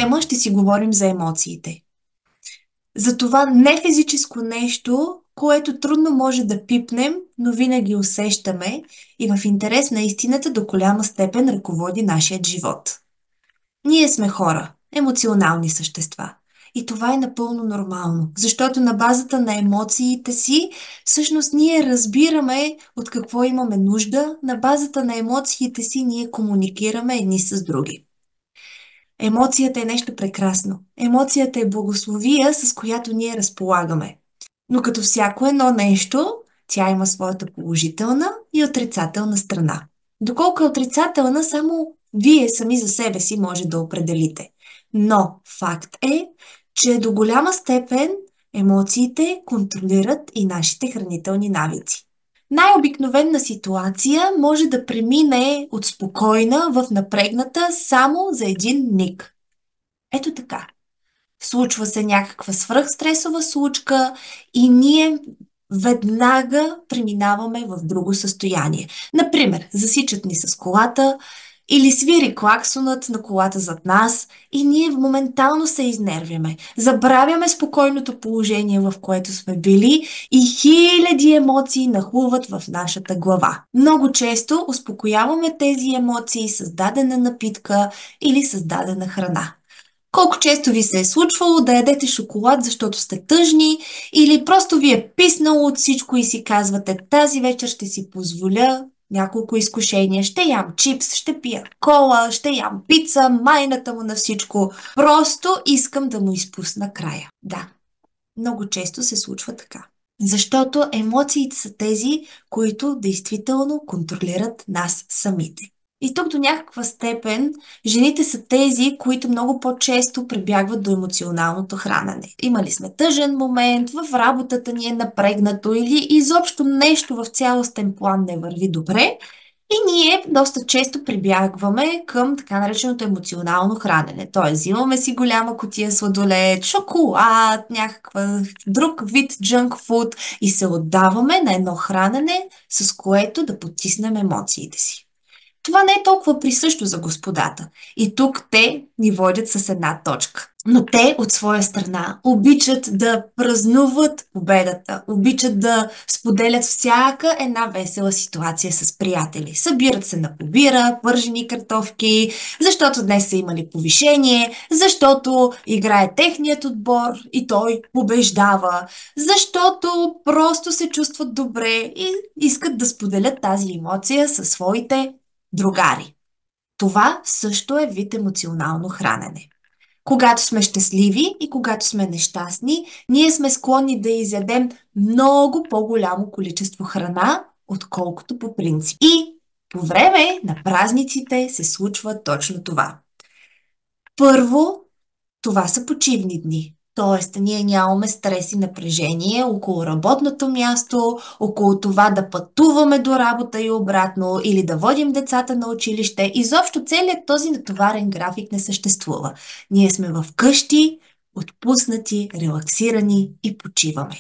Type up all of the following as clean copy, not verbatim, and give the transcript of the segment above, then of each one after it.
тема ще си говорим за емоциите. За това не физическо нещо, което трудно може да пипнем, но винаги усещаме и в интерес на истината до голяма степен ръководи нашият живот. Ние сме хора, емоционални същества. И това е напълно нормално, защото на базата на емоциите си, всъщност ние разбираме от какво имаме нужда, на базата на емоциите си ние комуникираме едни с други. Емоцията е нещо прекрасно. Емоцията е благословия, с която ние разполагаме. Но като всяко едно нещо, тя има своята положителна и отрицателна страна. Доколко е отрицателна, само вие сами за себе си може да определите. Но факт е, че до голяма степен емоциите контролират и нашите хранителни навици. Най-обикновена ситуация може да премине от спокойна в напрегната само за един миг. Ето така. Случва се някаква свръхстресова случка и ние веднага преминаваме в друго състояние. Например, засичат ни с колата или свири клаксонът на колата зад нас и ние моментално се изнервяме. Забравяме спокойното положение, в което сме били и хиляди емоции нахлуват в нашата глава. Много често успокояваме тези емоции с дадена напитка или с дадена храна. Колко често ви се е случвало да ядете шоколад, защото сте тъжни, или просто ви е писнало от всичко и си казвате: тази вечер ще си позволя няколко изкушения, ще ям чипс, ще пия кола, ще ям пица, майната му на всичко. Просто искам да му изпусна края. Да, много често се случва така. Защото емоциите са тези, които действително контролират нас самите. И тук до някаква степен жените са тези, които много по-често прибягват до емоционалното хранене. Имали сме тъжен момент, в работата ни е напрегнато или изобщо нещо в цялостен план не върви добре и ние доста често прибягваме към така нареченото емоционално хранене. Тоест, взимаме си голяма кутия сладолед, шоколад, някаква друг вид джънк фуд и се отдаваме на едно хранене, с което да потиснем емоциите си. Това не е толкова присъщо за господата. И тук те ни водят с една точка. Но те от своя страна обичат да празнуват победата, обичат да споделят всяка една весела ситуация с приятели. Събират се на побира, пържени картофки, защото днес са имали повишение, защото играе техният отбор и той побеждава, защото просто се чувстват добре и искат да споделят тази емоция със своите другари. Това също е вид емоционално хранене. Когато сме щастливи и когато сме нещастни, ние сме склонни да изядем много по-голямо количество храна, отколкото по принцип. И по време на празниците се случва точно това. Първо, това са почивни дни. Тоест, ние нямаме стрес и напрежение около работното място, около това да пътуваме до работа и обратно, или да водим децата на училище. Изобщо целият този натоварен график не съществува. Ние сме в къщи, отпуснати, релаксирани и почиваме.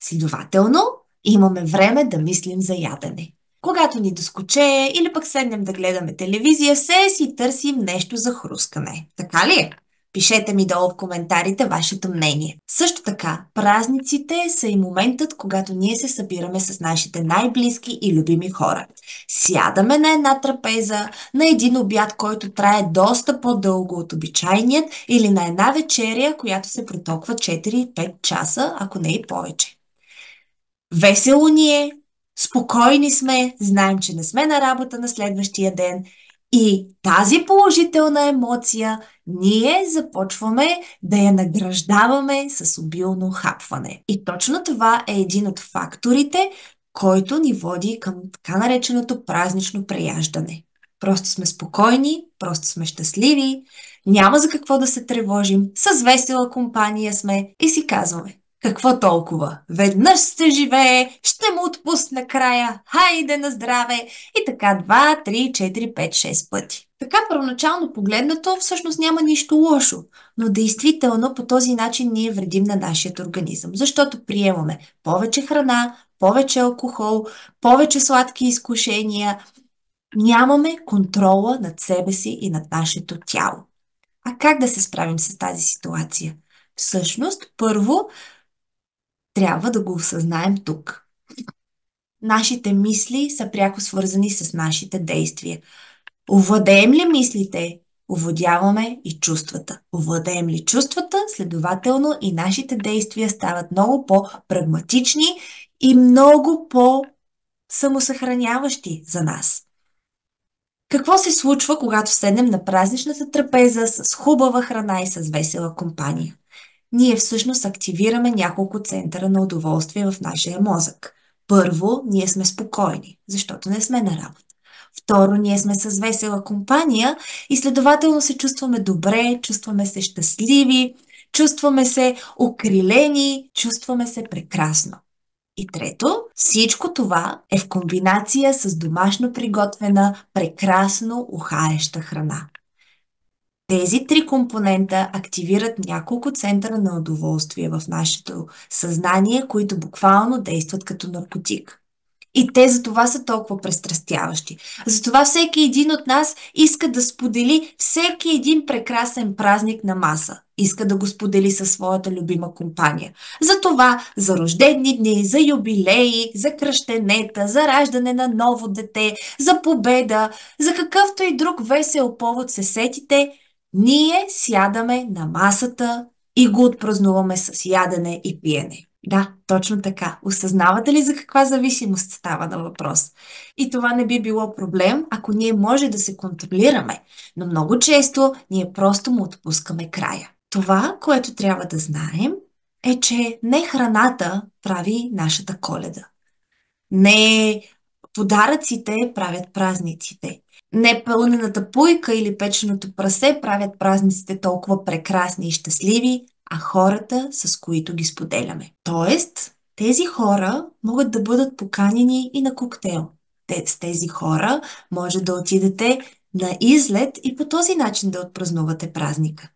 Следователно, имаме време да мислим за ядене. Когато ни доскочее или пък седнем да гледаме телевизия, все си търсим нещо за хрускане. Така ли е? Пишете ми долу в коментарите вашето мнение. Също така, празниците са и моментът, когато ние се събираме с нашите най-близки и любими хора. Сядаме на една трапеза, на един обяд, който трае доста по-дълго от обичайният, или на една вечеря, която се протоква 4-5 часа, ако не и повече. Весело ни е, спокойни сме, знаем, че не сме на работа на следващия ден и тази положителна емоция ние започваме да я награждаваме с обилно хапване. И точно това е един от факторите, който ни води към така нареченото празнично преяждане. Просто сме спокойни, просто сме щастливи, няма за какво да се тревожим, с весела компания сме и си казваме: какво толкова? Веднъж се живее, ще му отпусна края, хайде на здраве и така 2, 3, 4, 5, 6 пъти. Така първоначално погледнато всъщност няма нищо лошо, но действително по този начин ние вредим на нашия организъм, защото приемаме повече храна, повече алкохол, повече сладки изкушения, нямаме контрола над себе си и над нашето тяло. А как да се справим с тази ситуация? Всъщност, първо, трябва да го осъзнаем тук. Нашите мисли са пряко свързани с нашите действия. Овладеем ли мислите, овладяваме и чувствата. Овладеем ли чувствата, следователно и нашите действия стават много по-прагматични и много по-самосъхраняващи за нас. Какво се случва, когато седнем на празничната трапеза с хубава храна и с весела компания? Ние всъщност активираме няколко центъра на удоволствие в нашия мозък. Първо, ние сме спокойни, защото не сме на работа. Второ, ние сме с весела компания и следователно се чувстваме добре, чувстваме се щастливи, чувстваме се окрилени, чувстваме се прекрасно. И трето, всичко това е в комбинация с домашно приготвена, прекрасно ухаеща храна. Тези три компонента активират няколко центъра на удоволствие в нашето съзнание, които буквално действат като наркотик. И те за това са толкова престрастяващи. Затова всеки един от нас иска да сподели всеки един прекрасен празник на маса. Иска да го сподели със своята любима компания. Затова за рождени дни, за юбилеи, за кръщенета, за раждане на ново дете, за победа, за какъвто и друг весел повод се сетите, ние сядаме на масата и го отпразнуваме с ядене и пиене. Да, точно така. Осъзнавате ли за каква зависимост става на въпрос? И това не би било проблем, ако ние може да се контролираме, но много често ние просто му отпускаме края. Това, което трябва да знаем, е, че не храната прави нашата Коледа. Не подаръците правят празниците. Не пълнената пуйка или печеното прасе правят празниците толкова прекрасни и щастливи, а хората, с които ги споделяме. Тоест, тези хора могат да бъдат поканени и на коктейл. С тези хора може да отидете на излет и по този начин да отпразнувате празника.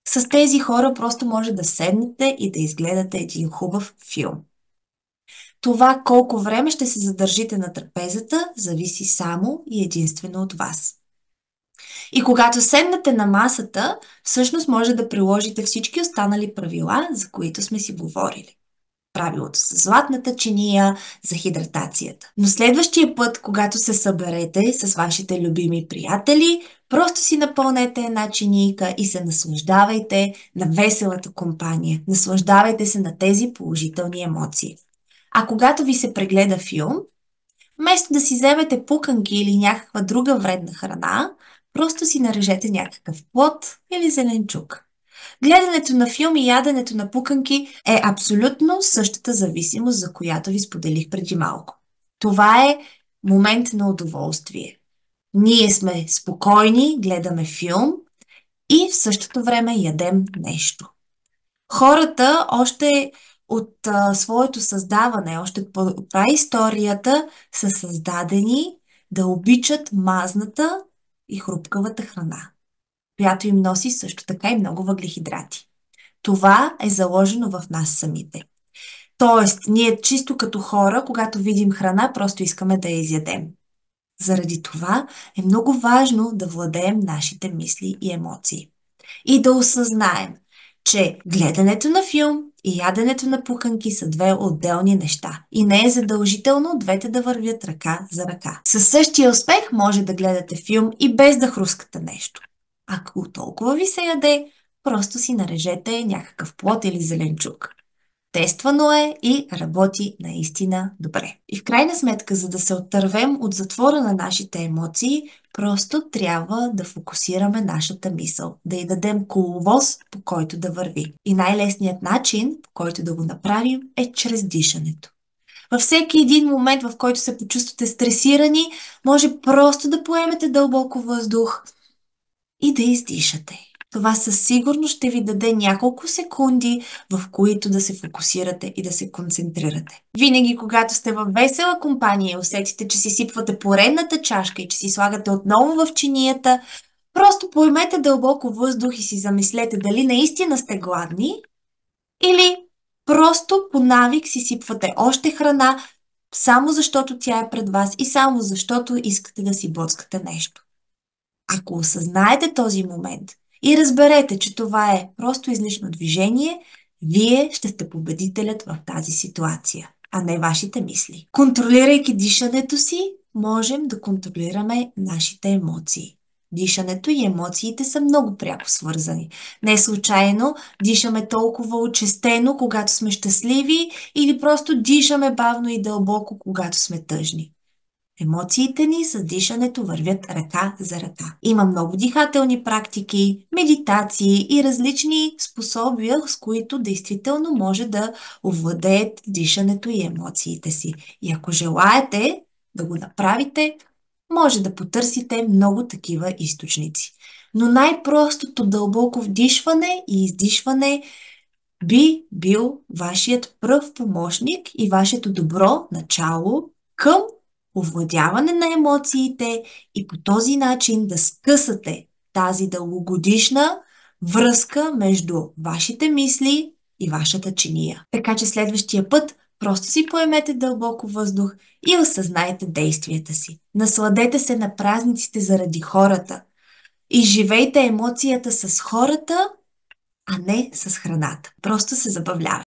С тези хора просто може да седнете и да изгледате един хубав филм. Това колко време ще се задържите на трапезата, зависи само и единствено от вас. И когато седнете на масата, всъщност може да приложите всички останали правила, за които сме си говорили. Правилото с златната чиния, за хидратацията. Но следващия път, когато се съберете с вашите любими приятели, просто си напълнете една чинийка и се наслаждавайте на веселата компания. Наслаждавайте се на тези положителни емоции. А когато ви се прегледа филм, вместо да си вземете пуканки или някаква друга вредна храна, просто си нарежете някакъв плод или зеленчук. Гледането на филм и яденето на пуканки е абсолютно същата зависимост, за която ви споделих преди малко. Това е момент на удоволствие. Ние сме спокойни, гледаме филм и в същото време ядем нещо. Хората още от своето създаване, още от праисторията са създадени да обичат мазната и хрупкавата храна, която им носи също така и много въглехидрати. Това е заложено в нас самите. Тоест, ние чисто като хора, когато видим храна, просто искаме да я изядем. Заради това е много важно да владеем нашите мисли и емоции. И да осъзнаем, че гледането на филм и яденето на пуканки са две отделни неща. И не е задължително двете да вървят ръка за ръка. Със същия успех може да гледате филм и без да хрускате нещо. Ако толкова ви се яде, просто си нарежете някакъв плод или зеленчук. Тествано е и работи наистина добре. И в крайна сметка, за да се оттървем от затвора на нашите емоции, просто трябва да фокусираме нашата мисъл, да й дадем коловоз, по който да върви. И най-лесният начин, по който да го направим, е чрез дишането. Във всеки един момент, в който се почувствате стресирани, може просто да поемете дълбоко въздух и да издишате. Това със сигурност ще ви даде няколко секунди, в които да се фокусирате и да се концентрирате. Винаги, когато сте във весела компания и усетите, че си сипвате поредната чашка и че си слагате отново в чинията, просто поемете дълбоко въздух и си замислете дали наистина сте гладни или просто по навик си сипвате още храна, само защото тя е пред вас и само защото искате да си боцкате нещо. Ако осъзнаете този момент И разберете, че това е просто излишно движение. Вие ще сте победителят в тази ситуация, а не вашите мисли. Контролирайки дишането си, можем да контролираме нашите емоции. Дишането и емоциите са много пряко свързани. Не случайно дишаме толкова очестено, когато сме щастливи, или просто дишаме бавно и дълбоко, когато сме тъжни. Емоциите ни с дишането вървят ръка за ръка. Има много дихателни практики, медитации и различни способия, с които действително може да овладеят дишането и емоциите си. И ако желаете да го направите, може да потърсите много такива източници. Но най-простото дълбоко вдишване и издишване би бил вашият пръв помощник и вашето добро начало към овладяване на емоциите и по този начин да скъсате тази дългогодишна връзка между вашите мисли и вашата чиния. Така че следващия път просто си поемете дълбоко въздух и осъзнайте действията си. Насладете се на празниците заради хората и живейте емоцията с хората, а не с храната. Просто се забавлявай.